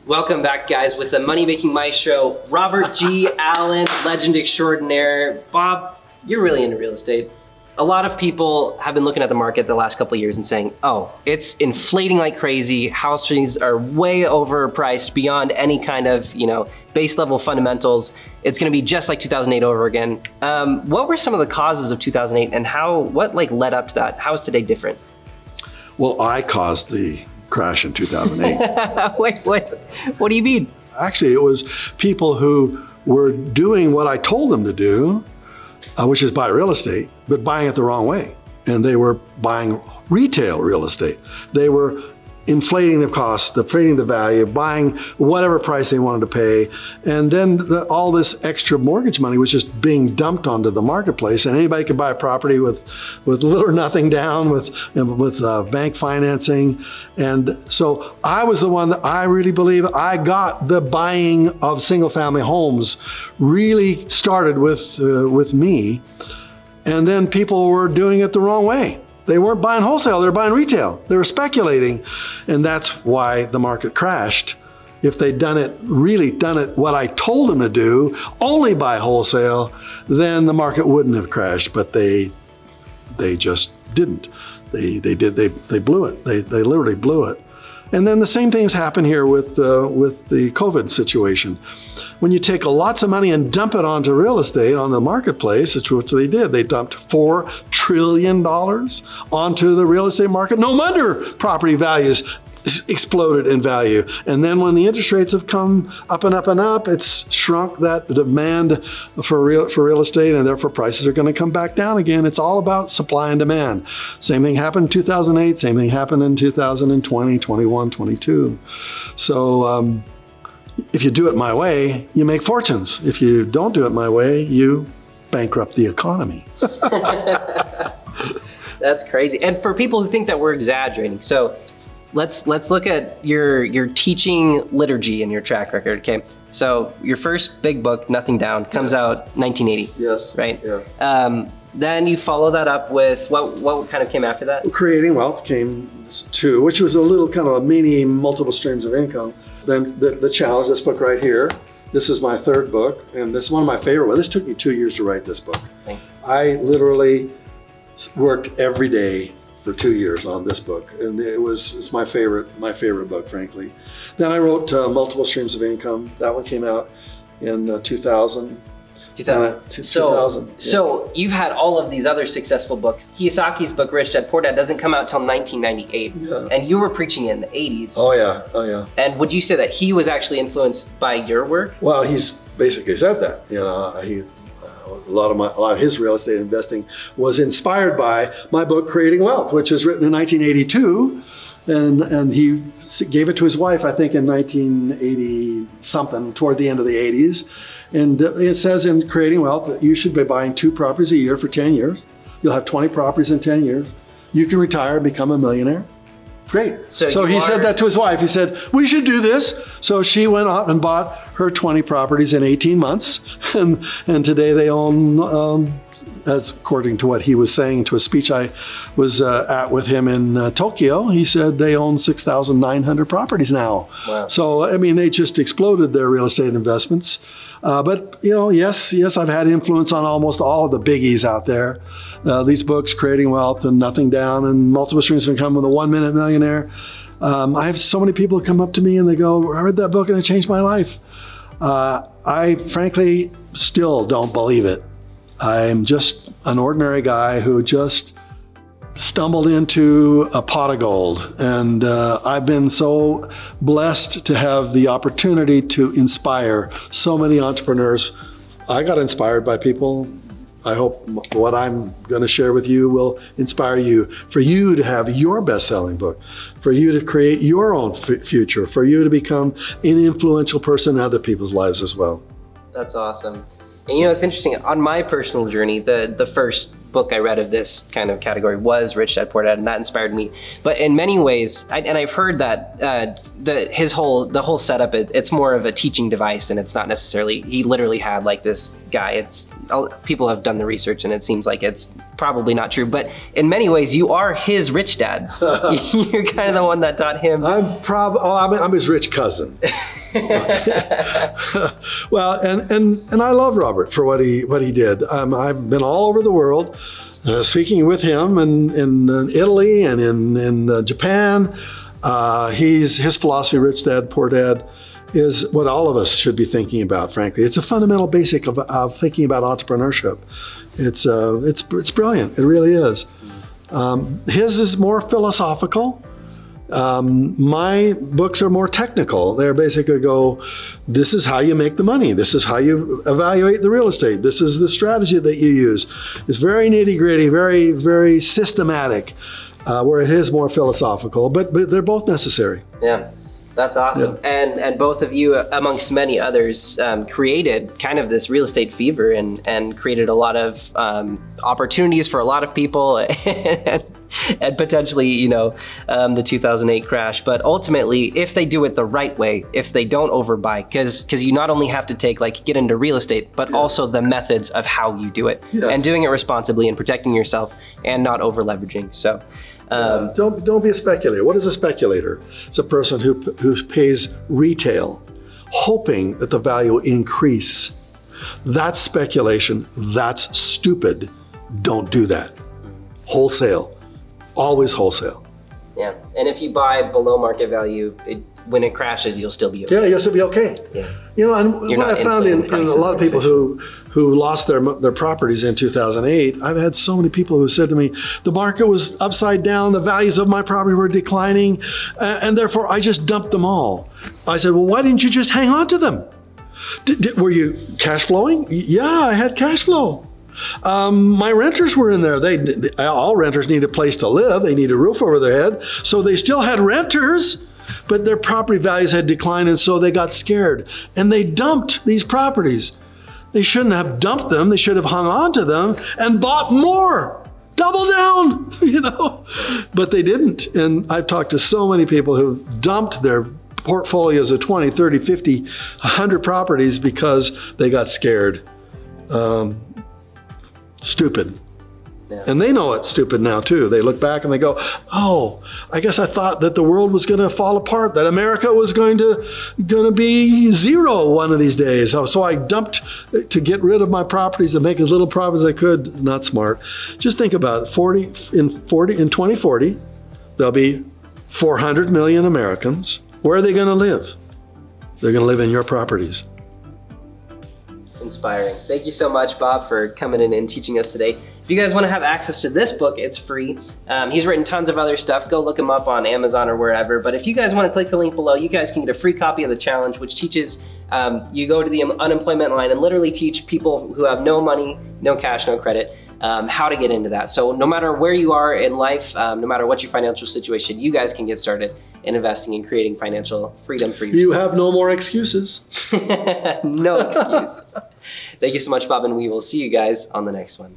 Welcome back, guys, with the Money Making Maestro, Robert G. Allen, legend extraordinaire. Bob, you're really into real estate. A lot of people have been looking at the market the last couple of years and saying, oh, it's inflating like crazy. Houses are way overpriced beyond any kind of, base level fundamentals. It's gonna be just like 2008 over again. What were some of the causes of 2008 and what led up to that? How is today different? Well, I caused the crash in 2008. Wait, what do you mean? Actually, it was people who were doing what I told them to do, which is buy real estate, but buying it the wrong way. And they were buying retail real estate. They were inflating the cost, inflating the value, buying whatever price they wanted to pay. And then all this extra mortgage money was just being dumped onto the marketplace. And anybody could buy a property with little or nothing down, with bank financing. And so I was the one that I really believe I got the buying of single family homes really started with me. And then people were doing it the wrong way. They weren't buying wholesale, they were buying retail. They were speculating, and that's why the market crashed. If they'd really done it what I told them to do, only buy wholesale, then the market wouldn't have crashed, but they just didn't. They blew it. They literally blew it. And then the same things happen here with the COVID situation. When you take lots of money and dump it onto real estate on the marketplace, it's what they did. They dumped $4 trillion onto the real estate market. No wonder property values exploded in value. And then when the interest rates have come up and up and up, it's shrunk that demand for real estate, and therefore prices are going to come back down again. It's all about supply and demand. Same thing happened in 2008, same thing happened in 2020, 21, 22. So if you do it my way, you make fortunes. If you don't do it my way, you bankrupt the economy. That's crazy. And for people who think that we're exaggerating, so let's look at your teaching liturgy and your track record, okay? So your first big book, Nothing Down, comes out 1980. Yes. Right? Yeah. Then you follow that up with, what kind of came after that? Creating Wealth came too, which was a little kind of a mini multiple streams of income. Then the challenge, this book right here, this is my third book, and this is one of my favorite ones. This took me 2 years to write this book. Thank you. I literally worked every day for 2 years on this book, and it's my favorite book, frankly. Then I wrote Multiple Streams of Income. That one came out in 2000. 2000. So you've had all of these other successful books. Kiyosaki's book, Rich Dad Poor Dad, doesn't come out till 1998. Yeah. And you were preaching it in the 80s. Oh yeah. And would you say that he was actually influenced by your work? Well, he's basically said that. A lot of his real estate investing was inspired by my book, Creating Wealth, which was written in 1982. And he gave it to his wife, I think, in 1980 something, toward the end of the 80s. And it says in Creating Wealth that you should be buying 2 properties a year for 10 years. You'll have 20 properties in 10 years. You can retire and become a millionaire. Great. So he said that to his wife. He said, we should do this. So she went out and bought her 20 properties in 18 months. And today they own, as according to what he was saying to a speech I was at with him in Tokyo, he said they own 6,900 properties now. Wow. So, I mean, they just exploded their real estate investments. But, yes, I've had influence on almost all of the biggies out there. These books, Creating Wealth and Nothing Down and Multiple Streams of Income with a 1-Minute Millionaire. I have so many people come up to me and they go, I read that book and it changed my life. I frankly still don't believe it. I'm just an ordinary guy who just stumbled into a pot of gold. And I've been so blessed to have the opportunity to inspire so many entrepreneurs. I got inspired by people. I hope what I'm going to share with you will inspire you, for you to have your best-selling book, for you to create your own future, for you to become an influential person in other people's lives as well. That's awesome. And it's interesting, on my personal journey, the first book I read of this kind of category was Rich Dad Poor Dad, and that inspired me. But in many ways, and I've heard that the whole setup, it's more of a teaching device, and it's not necessarily, he literally had like this guy. People have done the research and it seems like it's probably not true, but in many ways you are his rich dad. You're kind of the one that taught him. I'm his rich cousin. Well, and I love Robert for what he did. I've been all over the world speaking with him in Italy and in Japan. His philosophy, Rich Dad, Poor Dad, is what all of us should be thinking about, frankly. It's a fundamental basic of thinking about entrepreneurship. It's brilliant, it really is. His is more philosophical. My books are more technical. They're basically this is how you make the money. This is how you evaluate the real estate. This is the strategy that you use. It's very nitty gritty, very, very systematic, where it is more philosophical, but they're both necessary. Yeah. That's awesome. Yeah. And both of you, amongst many others, created kind of this real estate fever and created a lot of opportunities for a lot of people and potentially, the 2008 crash. But ultimately, if they do it the right way, if they don't overbuy, because you not only have to get into real estate, but also the methods of how you do it, and doing it responsibly and protecting yourself and not over leveraging. So. Don't be a speculator. What is a speculator? It's a person who pays retail, hoping that the value will increase. That's speculation. That's stupid. Don't do that. Wholesale. Always wholesale. Yeah, and if you buy below market value, when it crashes, you'll still be okay. Yeah, you'll still be okay. Yeah. And what I found in a lot of people who lost their properties in 2008, I've had so many people who said to me, the market was upside down, the values of my property were declining, and therefore I just dumped them all. I said, well, why didn't you just hang on to them? Were you cash flowing? Yeah, I had cash flow. My renters were in there. All renters need a place to live. They need a roof over their head. So they still had renters, but their property values had declined, and so they got scared. And they dumped these properties. They shouldn't have dumped them. They should have hung on to them and bought more. Double down, But they didn't. And I've talked to so many people who dumped their portfolios of 20, 30, 50, 100 properties because they got scared. Stupid. Yeah. And they know it's stupid now too. They look back and they go, oh, I guess I thought that the world was going to fall apart, that America was going to be zero one of these days. So I dumped to get rid of my properties and make as little profit as I could. Not smart. Just think about it. In 2040, there'll be 400 million Americans. Where are they going to live? They're going to live in your properties. Inspiring. Thank you so much, Bob, for coming in and teaching us today. If you guys want to have access to this book, it's free. He's written tons of other stuff. Go look him up on Amazon or wherever. But if you guys want to click the link below, you guys can get a free copy of the challenge, which teaches you go to the unemployment line and literally teach people who have no money, no cash, no credit, how to get into that. So no matter where you are in life, no matter what your financial situation, you guys can get started in investing and creating financial freedom for yourself. You have no more excuses. No excuse. Thank you so much, Bob, and we will see you guys on the next one.